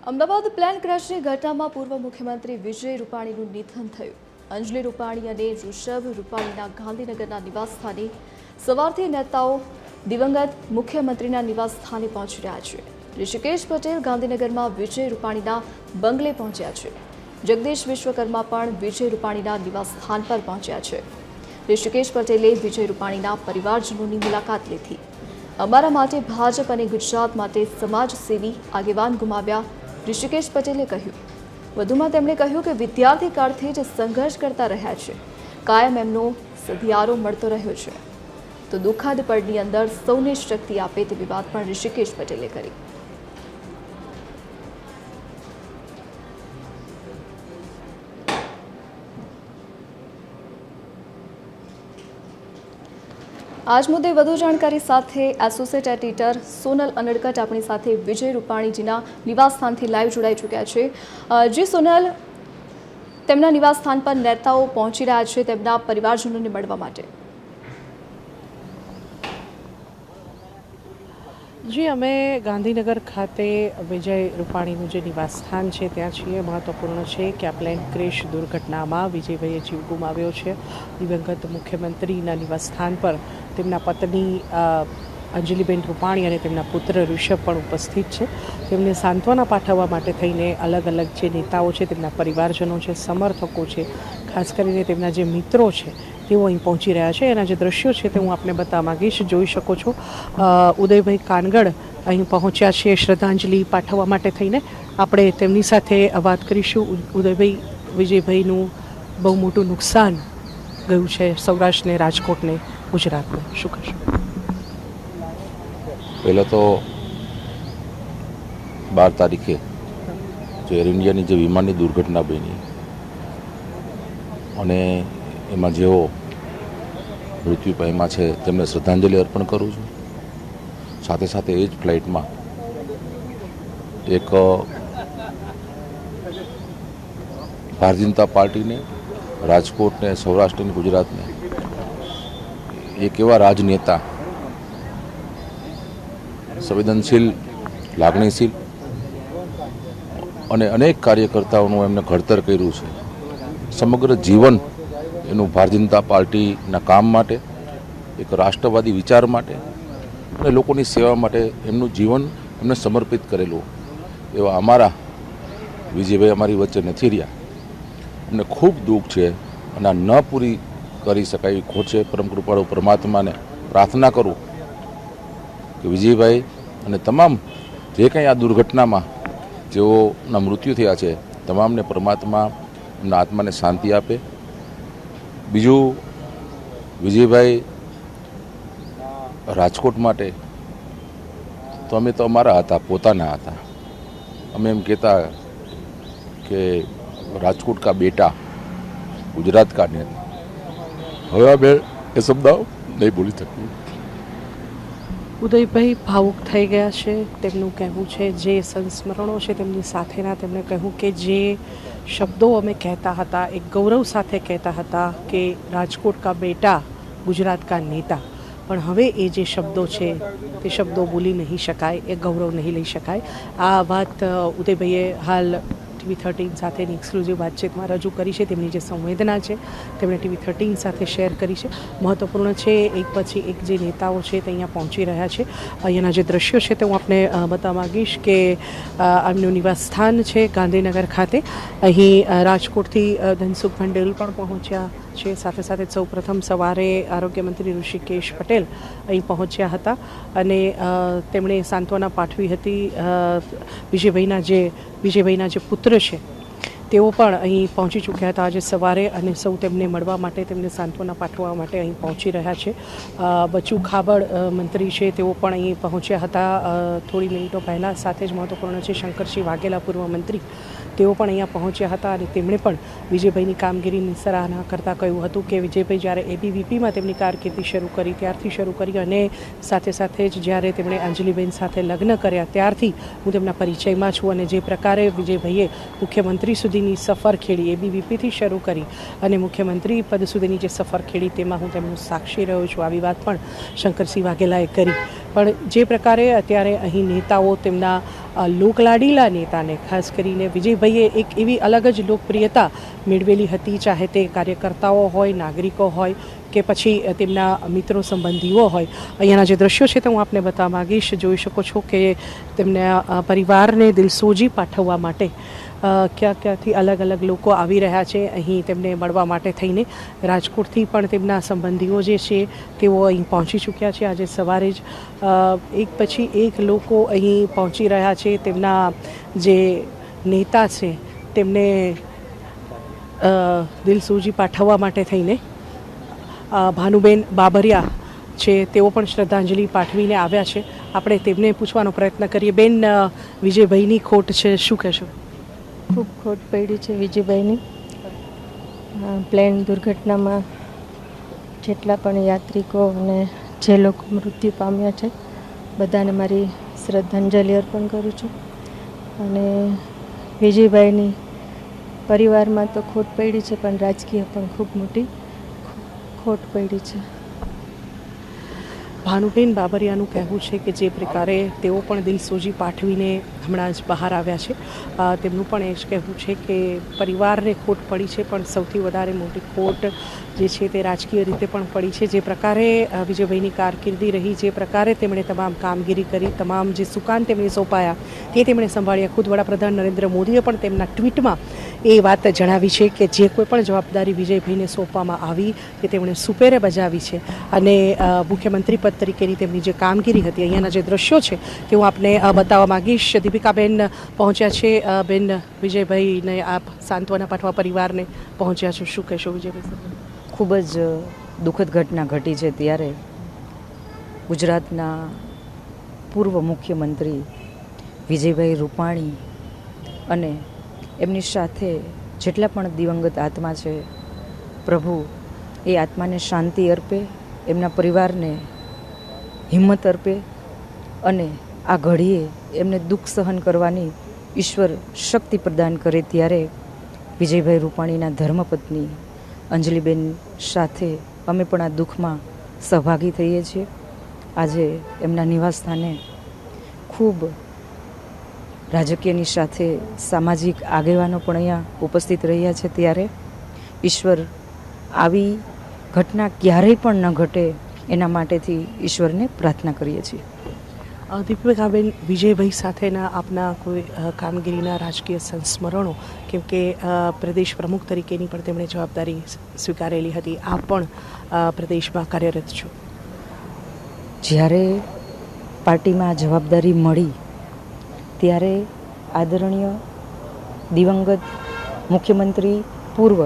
Ahmedabad plane ક્રેશની ઘટનામાં પૂર્વ મુખ્યમંત્રી વિજય રૂપાણીનું નિધન થયું। અંજલિ રૂપાણી અને ઋષભ રૂપાણીના ગાંધીનગરના નિવાસસ્થાને સવારથી નેતાઓ દિવંગત મુખ્યમંત્રીના નિવાસસ્થાને પહોંચી રહ્યા છે। ઋષિકેશ પટેલ ગાંધીનગરમાં વિજય રૂપાણીના બંગલે પહોંચ્યા છે। જગદીશ વિશ્વકર્મા પણ વિજય રૂપાણીના નિવાસસ્થાન પર પહોંચ્યા છે। ઋષિકેશ પટેલે વિજય રૂપાણીના પરિવારજનોની મુલાકાત લીધી। અમારા માટે ભાજપ અને ગુજરાત માટે સમાજસેવી આગેવાન ગુમાવ્યા, ઋષિકેશ પટેલે કહ્યું। વધુમાં તેમણે કહ્યું કે વિદ્યાર્થી કાળથી જ સંઘર્ષ કરતા રહ્યા છે, કાયમ એમનો સધિયારો મળતો રહ્યો છે, તો દુઃખદ પડની અંદર સૌને શક્તિ આપે તેવી વાત પણ ઋષિકેશ પટેલે કરી। આજ મુદ્દે વધુ જાણકારી સાથે એસોસિએટ એડિટર સોનલ અનડકટ આપણી સાથે વિજય રૂપાણીજીના નિવાસસ્થાનથી લાઈવ જોડાઈ ચૂક્યા છે। જી સોનલ, તેમના નિવાસસ્થાન પર નેતાઓ પહોંચી રહ્યા છે તેમના પરિવારજનોને મળવા માટે। જી, અમે ગાંધીનગર ખાતે વિજય રૂપાણીનું જે નિવાસસ્થાન છે ત્યાં છીએ। મહત્વપૂર્ણ છે કે આ પ્લેન ક્રેશ દુર્ઘટનામાં વિજયભાઈએ જીવ ગુમાવ્યો છે। દિવંગત મુખ્યમંત્રીના નિવાસસ્થાન પર તેમના પત્ની અંજલિબેન રૂપાણી અને તેમના પુત્ર ઋષભ પણ ઉપસ્થિત છે। તેમને સાંત્વના પાઠવવા માટે થઈને અલગ અલગ જે નેતાઓ છે, તેમના પરિવારજનો છે, સમર્થકો છે, ખાસ કરીને તેમના જે મિત્રો છે તેઓ અહીં પહોંચી રહ્યા છે। એના જે દ્રશ્યો છે તે હું આપને બતાવવા માંગીશ। જોઈ શકો છો ઉદયભાઈ કાનગડ અહીં પહોંચ્યા છે શ્રદ્ધાંજલિ પાઠવવા માટે થઈને। આપણે તેમની સાથે વાત કરીશું। ઉદયભાઈ, વિજયભાઈનું બહુ મોટું નુકસાન ગયું છે સૌરાષ્ટ્રને, રાજકોટને, ગુજરાતને, શું કહેશો? પહેલાં તો 12 તારીખે જે એર ઇન્ડિયાની જે વિમાનની દુર્ઘટના બની અને એમાં જેઓ મૃત્યુ પામ્યા છે તેમને શ્રદ્ધાંજલિ અર્પણ કરું છું। સાથે સાથે એ જ ફ્લાઇટમાં એક ભારતીય જનતા પાર્ટીને, રાજકોટને, સૌરાષ્ટ્રને, ગુજરાતને એક એવા રાજનેતા, સંવેદનશીલ, લાગણીશીલ અને અનેક કાર્યકર્તાઓનું એમને ઘડતર કર્યું છે। સમગ્ર જીવન એનું ભારતીય જનતા પાર્ટીના કામ માટે, એક રાષ્ટ્રવાદી વિચાર માટે અને લોકોની સેવા માટે એમનું જીવન એમને સમર્પિત કરેલું એવા અમારા વિજયભાઈ અમારી વચ્ચે નથી રહ્યા। અમને ખૂબ દુઃખ છે અને આ ન પૂરી કરી શકાય એવી ખોટ છે। પરમ કૃપાળુ પરમાત્માને પ્રાર્થના કરું કે વિજયભાઈ અને તમામ જે કંઈ આ દુર્ઘટનામાં જેઓના મૃત્યુ થયા છે તમામને પરમાત્મા એમના આત્માને શાંતિ આપે। બીજું, વિજયભાઈ રાજકોટ માટે તો અમે તો અમારા હતા, પોતાના હતા। અમે એમ કહેતા કે રાજકોટ કા બેટા, ગુજરાત કા નેતા। હવે અમે એ શબ્દ નહીં બોલી શકીએ। ઉદયભાઈ ભાવુક થઈ ગયા છે। તેમનું કહેવું છે જે સંસ્મરણો છે તેમની સાથેના, તેમણે કહ્યું કે જે શબ્દો અમે કહેતા હતા એ ગૌરવ સાથે કહેતા હતા કે રાજકોટ કા બેટા, ગુજરાત કા નેતા, પણ હવે એ જે શબ્દો છે તે શબ્દો બોલી નહીં શકાય, એ ગૌરવ નહીં લઈ શકાય। આ વાત ઉદયભાઈએ હાલ TV13 સાથેની એક્સક્લુઝિવ વાતચીતમાં રજૂ કરી છે। તેમની જે સંવેદના છે તેમણે TV13 સાથે શેર કરી છે। મહત્વપૂર્ણ છે, એક પછી એક જે નેતાઓ છે તે અહીંયા પહોંચી રહ્યા છે। અહીંયાના જે દ્રશ્યો છે તે હું આપને બતાવવા માંગીશ કે એમનું નિવાસસ્થાન છે ગાંધીનગર ખાતે। અહીં રાજકોટથી ધનસુખ ભંડેલ પણ પહોંચ્યા છે। સાથે સાથે સૌ પ્રથમ સવારે આરોગ્ય મંત્રી ઋષિકેશ પટેલ અહીં પહોંચ્યા હતા અને તેમણે સાંત્વના પાઠવી હતી। વિજયભાઈના જે પુત્ર છે તેઓ પણ અહીં પહોંચી ચૂક્યા હતા આજે સવારે અને સૌ તેમને મળવા માટે, તેમને સાંત્વના પાઠવવા માટે અહીં પહોંચી રહ્યા છે। બચુ ખાબડ મંત્રી છે તેઓ પણ અહીં પહોંચ્યા હતા થોડી મિનિટો પહેલાં। સાથે જ મહત્વપૂર્ણ છે શંકરસિંહ વાઘેલા પૂર્વ મંત્રી, તેઓ પણ અહીંયા પહોંચ્યા હતા અને તેમણે પણ વિજયભાઈની કામગીરીની સરાહના કરતાં કહ્યું હતું કે વિજયભાઈ જ્યારે એબીવીપીમાં તેમની કારકિર્દી શરૂ કરી ત્યારથી શરૂ કરી અને સાથે સાથે જ જ્યારે તેમણે અંજલિબેન સાથે લગ્ન કર્યા ત્યારથી હું તેમના પરિચયમાં છું અને જે પ્રકારે વિજયભાઈએ મુખ્યમંત્રી સુધીની સફર ખેડી, એબીવીપીથી શરૂ કરી અને મુખ્યમંત્રી પદ સુધીની જે સફર ખેડી તેમાં હું તેમનું સાક્ષી રહ્યો છું। આવી વાત પણ શંકરસિંહ વાઘેલાએ કરી। પણ જે પ્રકારે અત્યારે અહીં નેતાઓ તેમના લોકલાડીલા નેતાને ખાસ કરીને વિજયભાઈએ એક એવી અલગ જ લોકપ્રિયતા મેળવેલી હતી, ચાહે તે કાર્યકર્તાઓ હોય, નાગરિકો હોય કે પછી તેમના મિત્રો સંબંધીઓ હોય. અહીંયાના જે દ્રશ્યો છે તે હું આપને બતાવવા માગીશ. જોઈ શકો છો કે તેમના પરિવારને દિલસોજી પાઠવવા માટે ક્યાંથી અલગ અલગ લોકો આવી રહ્યા છે અહીં તેમને મળવા માટે થઈને. રાજકોટથી પણ તેમના સંબંધીઓ જે છે તેઓ અહીં પહોંચી ચૂક્યા છે. આજે સવારે જ એક પછી એક લોકો અહીં પહોંચી રહ્યા છે. તેમના જે નેતા છે તેમને દિલસોજી પાઠવવા માટે થઈને ભાનુબેન બાબરિયા છે તેઓ પણ શ્રદ્ધાંજલિ પાઠવીને આવ્યા છે. આપણે તેમને પૂછવાનો પ્રયત્ન કરીએ. બેન, વિજયભાઈની ખોટ છે, શું કહેશો? ખૂબ ખોટ પડી છે વિજયભાઈની. પ્લેન દુર્ઘટનામાં જેટલા પણ યાત્રિકો અને જે લોકો મૃત્યુ પામ્યા છે બધાને મારી શ્રદ્ધાંજલિ અર્પણ કરું છું. અને વિજયભાઈની પરિવારમાં તો ખોટ પડી છે પણ રાજકીય પણ ખૂબ મોટી ખોટ પડી છે. ભાનુબેન બાબરિયાનું કહેવું છે કે જે પ્રકારે તેઓ પણ દિલસોજી પાઠવીને હમણાં જ બહાર આવ્યા છે, તેમનું પણ એ જ કહેવું છે કે પરિવારને ખોટ પડી છે પણ સૌથી વધારે મોટી ખોટ જે છે તે રાજકીય રીતે પણ પડી છે. જે પ્રકારે વિજયભાઈની કારકિર્દી રહી, જે પ્રકારે તેમણે તમામ કામગીરી કરી, તમામ જે સુકાન તેમને સોંપાયા તે તેમણે સંભાળ્યા. ખુદ વડાપ્રધાન નરેન્દ્ર મોદીએ પણ તેમના ટ્વીટમાં એ વાત જણાવી છે કે જે કોઈ પણ જવાબદારી વિજયભાઈને સોંપવામાં આવી તે તેમણે સુપેરે બજાવી છે. અને મુખ્યમંત્રી પદ તરીકેની તેમની જે કામગીરી હતી, અહીંયાના જે દ્રશ્યો છે તે હું આપને બતાવવા માગીશ. દીપિકાબેન પહોંચ્યા છે. બેન, વિજયભાઈને આપ સાંત્વના પાઠવા પરિવારને પહોંચ્યા છો, શું કહેશો વિજયભાઈ? ખૂબ જ દુઃખદ ઘટના ઘટી છે. ત્યારે ગુજરાતના પૂર્વ મુખ્યમંત્રી વિજયભાઈ રૂપાણી અને એમની સાથે જેટલા પણ દિવંગત આત્મા છે, પ્રભુ એ આત્માને શાંતિ અર્પે, એમના પરિવારને હિંમત અર્પે અને આ ઘડીએ એમને દુઃખ સહન કરવાની ઈશ્વર શક્તિ પ્રદાન કરે. ત્યારે વિજયભાઈ રૂપાણીના ધર્મપત્ની અંજલિબેન સાથે અમે પણ આ દુઃખમાં સહભાગી થઈએ છીએ. આજે એમના નિવાસસ્થાને ખૂબ રાજકીયની સાથે સામાજિક આગેવાનો પણ અહીંયા ઉપસ્થિત રહ્યા છે. ત્યારે ઈશ્વર આવી ઘટના ક્યારેય પણ ન ઘટે એના માટેથી ઈશ્વરને પ્રાર્થના કરીએ છીએ. દીપિકાબેન, વિજયભાઈ સાથેના આપના કોઈ કામગીરીના રાજકીય સંસ્મરણો, કેમ કે પ્રદેશ પ્રમુખ તરીકેની પણ તેમણે જવાબદારી સ્વીકારેલી હતી, આપ પણ પ્રદેશમાં કાર્યરત છો. જ્યારે પાર્ટીમાં જવાબદારી મળી ત્યારે આદરણીય દિવંગત મુખ્યમંત્રી પૂર્વ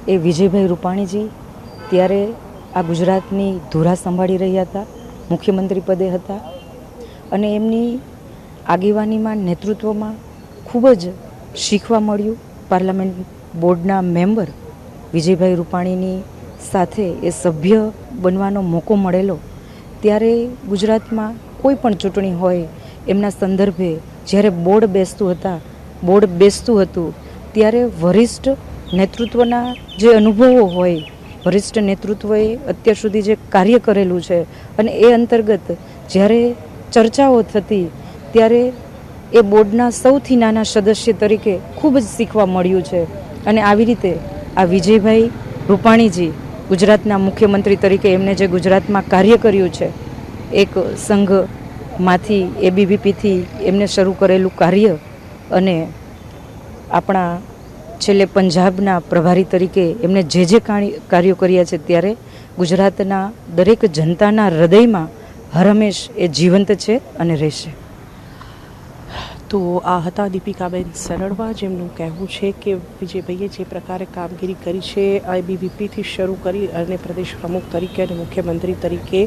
એ વિજયભાઈ રૂપાણીજી ત્યારે આ ગુજરાતની ધુરા સંભાળી રહ્યા હતા, મુખ્યમંત્રી પદે હતા. અને એમની આગેવાનીમાં, નેતૃત્વમાં ખૂબ જ શીખવા મળ્યું. પાર્લામેન્ટ બોર્ડના મેમ્બર વિજયભાઈ રૂપાણીની સાથે એ સભ્ય બનવાનો મોકો મળેલો. ત્યારે ગુજરાતમાં કોઈ પણ ચૂંટણી હોય એમના સંદર્ભે જ્યારે બોર્ડ બેસતું હતું ત્યારે વરિષ્ઠ નેતૃત્વના જે અનુભવો હોય, વરિષ્ઠ નેતૃત્વએ અત્યાર સુધી જે કાર્ય કરેલું છે અને એ અંતર્ગત જ્યારે ચર્ચાઓ થતી ત્યારે એ બોર્ડના સૌથી નાના સદસ્ય તરીકે ખૂબ જ શીખવા મળ્યું છે. અને આવી રીતે આ વિજયભાઈ રૂપાણીજી ગુજરાતના મુખ્યમંત્રી તરીકે એમને જે ગુજરાતમાં કાર્ય કર્યું છે, એક સંઘમાંથી એબીવીપીથી એમને શરૂ કરેલું કાર્ય અને આપણા છેલ્લે પંજાબના પ્રભારી તરીકે એમને જે કાર્યો કર્યા છે, ત્યારે ગુજરાતના દરેક જનતાના હૃદયમાં હરહંમેશ એ જીવંત છે અને રહેશે. તો આ હતા દીપિકાબેન સરડવા, જેમનું કહેવું છે કે વિજયભાઈએ જે પ્રકારે કામગીરી કરી છે, આઈબીવીપીથી શરૂ કરી અને પ્રદેશ પ્રમુખ તરીકે અને મુખ્યમંત્રી તરીકે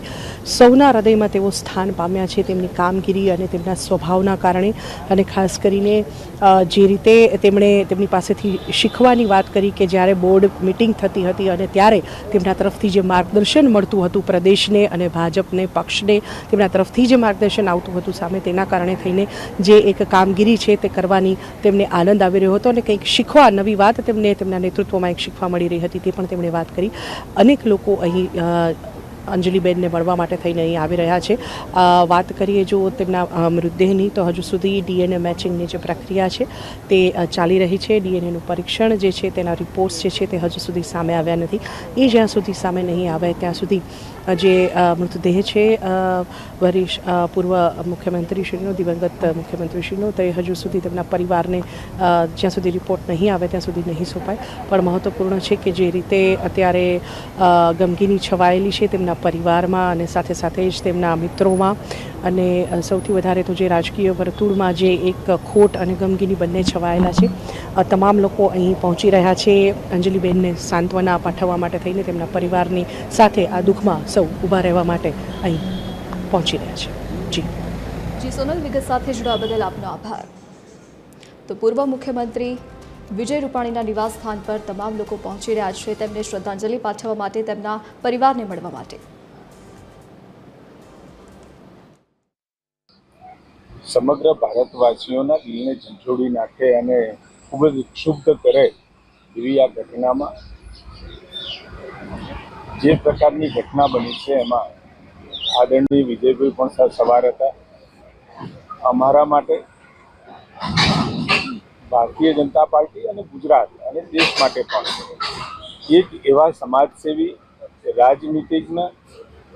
સૌના હૃદયમાં તેઓ સ્થાન પામ્યા છે તેમની કામગીરી અને તેમના સ્વભાવના કારણે. અને ખાસ કરીને જે રીતે તેમણે તેમની પાસેથી શીખવાની વાત કરી કે જ્યારે બોર્ડ મિટિંગ થતી હતી અને ત્યારે તેમના તરફથી જે માર્ગદર્શન મળતું હતું પ્રદેશને અને ભાજપને, પક્ષને, તેમના તરફથી જે માર્ગદર્શન આવતું હતું સામે, તેના કારણે થઈને જે એક કામગીરી છે તે કરવાની તેમને આનંદ આવી રહ્યો હતો અને કંઈક શીખવા, નવી વાત તેમને તેમના નેતૃત્વમાં એક શીખવા મળી રહી હતી, તે પણ તેમણે વાત કરી. અનેક લોકો અહીં અંજલિબેનને મળવા માટે થઈને અહીં આવી રહ્યા છે. વાત કરીએ જો તેમના મૃતદેહની તો હજુ સુધી DNA મેચિંગની જે પ્રક્રિયા છે તે ચાલી રહી છે. DNAનું પરીક્ષણ જે છે તેના રિપોર્ટ્સ જે છે તે હજુ સુધી સામે આવ્યા નથી. એ જ્યાં સુધી સામે નહીં આવે ત્યાં સુધી જે મૃતદેહ છે પૂર્વ મુખ્યમંત્રીશ્રીનો, દિવંગત મુખ્યમંત્રીશ્રીનો, તે હજુ સુધી તેમના પરિવારને જ્યાં સુધી રિપોર્ટ નહીં આવે ત્યાં સુધી નહીં સોંપાય. પણ મહત્વપૂર્ણ છે કે જે રીતે અત્યારે ગમગીની છવાયેલી છે તેમના પરિવારમાં અને સાથે સાથે જ તેમના મિત્રોમાં અને સૌથી વધારે તો જે રાજકીય વર્તુળમાં જે એક ખોટ અને ગમગીની બંને છવાયેલા છે, તમામ લોકો અહીં પહોંચી રહ્યા છે અંજલિબેનને સાંત્વના પાઠવવા માટે થઈને તેમના પરિવારની સાથે આ દુઃખમાં સૌ ઊભા રહેવા માટે અહીં પહોંચી રહ્યા છે. જી સોનલ, વિગત સાથે જોડાવા બદલ આપનો આભાર. તો પૂર્વ મુખ્યમંત્રી વિજય રૂપાણીના નિવાસ સ્થાન પર તમામ લોકો પહોંચી રહ્યા છે તેમને શ્રદ્ધાંજલિ પાઠવવા માટે, તેમના પરિવારને મળવા માટે. સમગ્ર ભારતવાસીઓના દિલને ઝંઝોડી નાખે અને ખૂબ જ ક્ષુબ્ધ કરે એવી આ ઘટનામાં જે પ્રકારની ઘટના બની છે એમાં આદરણીય વિજયભાઈ પણ સવાર હતા. અમારા માટે, ભારતીય જનતા પાર્ટી અને ગુજરાત અને દેશ માટે પણ એક એવા સમાજસેવી, રાજનીતિજ્ઞ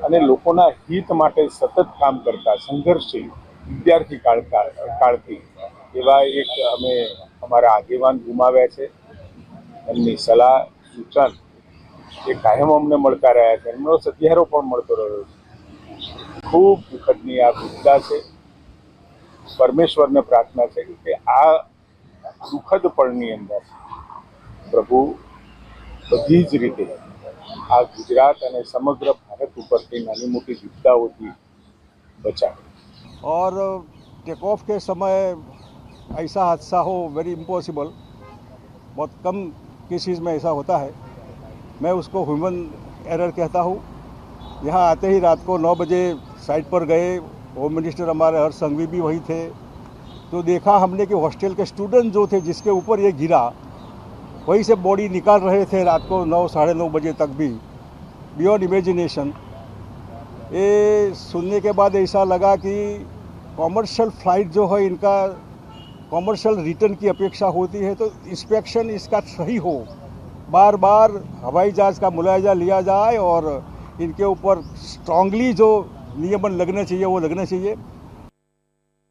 અને લોકોના હિત માટે સતત કામ કરતા સંઘર્ષશીલ વિદ્યાર્થી કાળથી એવા એક અમે અમારા આગેવાન ગુમાવ્યા છે. એમની સલાહ સૂચન એ કાયમ અમને મળતા રહ્યા છે. એમનો સધિયારો પણ મળતો રહ્યો છે. ખૂબ દુઃખદની આ વિપદા છે. પરમેશ્વરને પ્રાર્થના છે કે આ દુઃખદ પળની અંદર પ્રભુ બધી જ રીતે આ ગુજરાત અને સમગ્ર ભારત ઉપરથી નાની મોટી વિપદાઓથી બચાવે. और टेक ऑफ के समय ऐसा हादसा हो वेरी इम्पॉसिबल, बहुत कम केसेस में ऐसा होता है. मैं उसको ह्यूमन एरर कहता हूँ. यहाँ आते ही रात को 9 बजे साइट पर गए. होम मिनिस्टर हमारे हर्ष संघवी भी वही थे. तो देखा हमने कि हॉस्टल के स्टूडेंट जो थे जिसके ऊपर ये गिरा, वहीं से बॉडी निकाल रहे थे रात को 9 साढ़े 9 बजे तक भी. Beyond imagination. ये सुनने के बाद ऐसा लगा कि कॉमर्शियल फ्लाइट जो है इनका कॉमर्शियल रिटर्न की अपेक्षा होती है, तो इंस्पेक्शन इसका सही हो, बार बार हवाई जहाज़ का मुलायजा लिया जाए और इनके ऊपर स्ट्रांगली जो नियमन लगना चाहिए वो लगना चाहिए.